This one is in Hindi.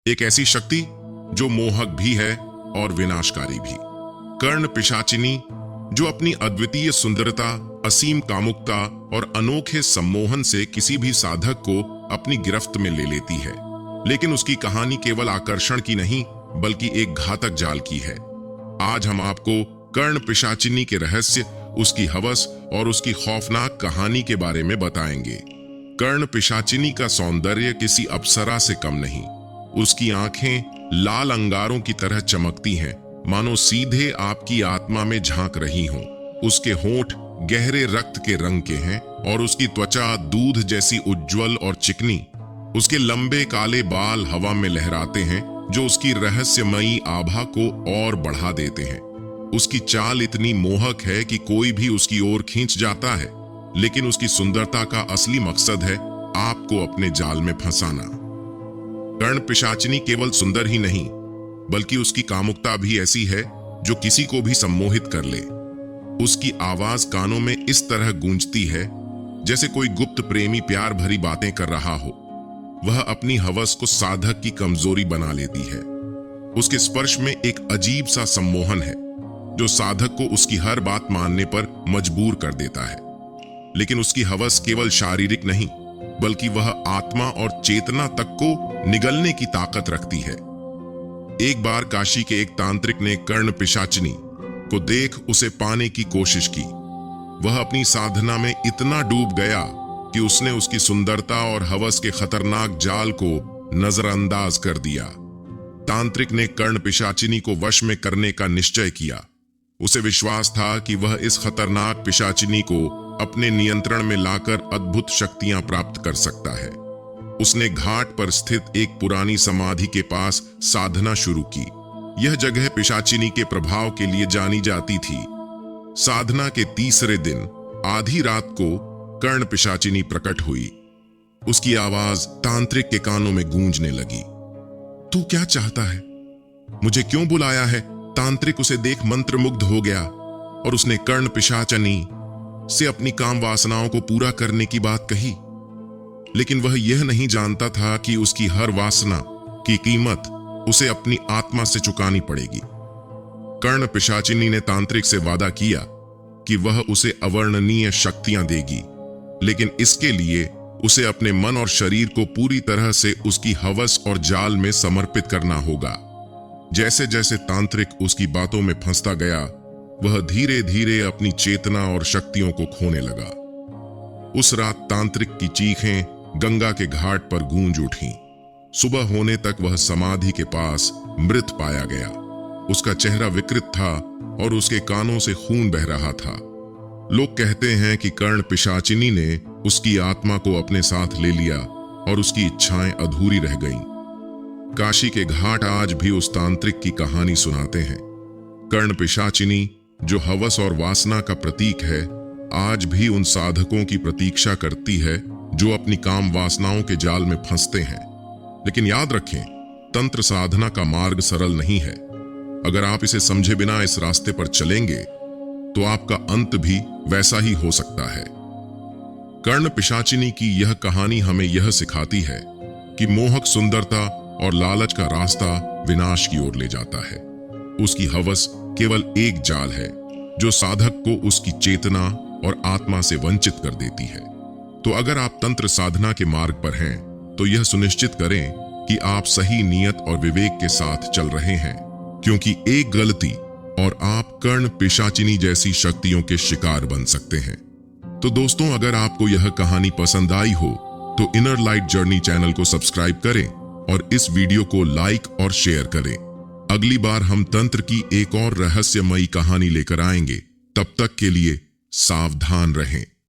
एक ऐसी शक्ति जो मोहक भी है और विनाशकारी भी। कर्ण पिशाचिनी, जो अपनी अद्वितीय सुंदरता, असीम कामुकता और अनोखे सम्मोहन से किसी भी साधक को अपनी गिरफ्त में ले लेती है। लेकिन उसकी कहानी केवल आकर्षण की नहीं, बल्कि एक घातक जाल की है। आज हम आपको कर्ण पिशाचिनी के रहस्य, उसकी हवस और उसकी खौफनाक कहानी के बारे में बताएंगे। कर्ण पिशाचिनी का सौंदर्य किसी अप्सरा से कम नहीं। उसकी आंखें लाल अंगारों की तरह चमकती हैं, मानो सीधे आपकी आत्मा में झांक रही हों। उसके होंठ गहरे रक्त के रंग के हैं और उसकी त्वचा दूध जैसी उज्ज्वल और चिकनी। उसके लंबे काले बाल हवा में लहराते हैं, जो उसकी रहस्यमयी आभा को और बढ़ा देते हैं। उसकी चाल इतनी मोहक है कि कोई भी उसकी ओर खींच जाता है, लेकिन उसकी सुंदरता का असली मकसद है आपको अपने जाल में फंसाना। कर्ण पिशाचिनी केवल सुंदर ही नहीं, बल्कि उसकी कामुकता भी ऐसी है जो किसी को भी सम्मोहित कर ले। उसकी आवाज कानों में इस तरह गूंजती है जैसे कोई गुप्त प्रेमी प्यार भरी बातें कर रहा हो। वह अपनी हवस को साधक की कमजोरी बना लेती है। उसके स्पर्श में एक अजीब सा सम्मोहन है जो साधक को उसकी हर बात मानने पर मजबूर कर देता है। लेकिन उसकी हवस केवल शारीरिक नहीं, बल्कि वह आत्मा और चेतना तक को निगलने की ताकत रखती है। एक बार काशी के एक तांत्रिक ने कर्ण पिशाचिनी को देख उसे पाने की कोशिश की। वह अपनी साधना में इतना डूब गया कि उसने उसकी सुंदरता और हवस के खतरनाक जाल को नजरअंदाज कर दिया। तांत्रिक ने कर्ण पिशाचिनी को वश में करने का निश्चय किया। उसे विश्वास था कि वह इस खतरनाक पिशाचिनी को अपने नियंत्रण में लाकर अद्भुत शक्तियां प्राप्त कर सकता है। उसने घाट पर स्थित एक पुरानी समाधि के पास साधना शुरू की। यह जगह पिशाचिनी के प्रभाव के लिए जानी जाती थी। साधना के तीसरे दिन आधी रात को कर्ण पिशाचिनी प्रकट हुई। उसकी आवाज तांत्रिक के कानों में गूंजने लगी। तू क्या चाहता है? मुझे क्यों बुलाया है? तांत्रिक उसे देख मंत्रमुग्ध हो गया और उसने कर्ण पिशाचिनी से अपनी काम वासनाओं को पूरा करने की बात कही। लेकिन वह यह नहीं जानता था कि उसकी हर वासना की कीमत उसे अपनी आत्मा से चुकानी पड़ेगी। कर्ण पिशाचिनी ने तांत्रिक से वादा किया कि वह उसे अवर्णनीय शक्तियां देगी, लेकिन इसके लिए उसे अपने मन और शरीर को पूरी तरह से उसकी हवस और जाल में समर्पित करना होगा। जैसे जैसे तांत्रिक उसकी बातों में फंसता गया, वह धीरे धीरे अपनी चेतना और शक्तियों को खोने लगा। उस रात तांत्रिक की चीखें गंगा के घाट पर गूंज उठीं। सुबह होने तक वह समाधि के पास मृत पाया गया। उसका चेहरा विकृत था और उसके कानों से खून बह रहा था। लोग कहते हैं कि कर्ण पिशाचिनी ने उसकी आत्मा को अपने साथ ले लिया और उसकी इच्छाएं अधूरी रह गईं। काशी के घाट आज भी उस तांत्रिक की कहानी सुनाते हैं। कर्ण पिशाचिनी, जो हवस और वासना का प्रतीक है, आज भी उन साधकों की प्रतीक्षा करती है जो अपनी काम वासनाओं के जाल में फंसते हैं। लेकिन याद रखें, तंत्र साधना का मार्ग सरल नहीं है। अगर आप इसे समझे बिना इस रास्ते पर चलेंगे तो आपका अंत भी वैसा ही हो सकता है। कर्ण पिशाचिनी की यह कहानी हमें यह सिखाती है कि मोहक सुंदरता और लालच का रास्ता विनाश की ओर ले जाता है। उसकी हवस केवल एक जाल है जो साधक को उसकी चेतना और आत्मा से वंचित कर देती है। तो अगर आप तंत्र साधना के मार्ग पर हैं, तो यह सुनिश्चित करें कि आप सही नियत और विवेक के साथ चल रहे हैं, क्योंकि एक गलती और आप कर्ण पिशाचिनी जैसी शक्तियों के शिकार बन सकते हैं। तो दोस्तों, अगर आपको यह कहानी पसंद आई हो तो इनर लाइट जर्नी चैनल को सब्सक्राइब करें और इस वीडियो को लाइक और शेयर करें। अगली बार हम तंत्र की एक और रहस्यमयी कहानी लेकर आएंगे। तब तक के लिए सावधान रहें।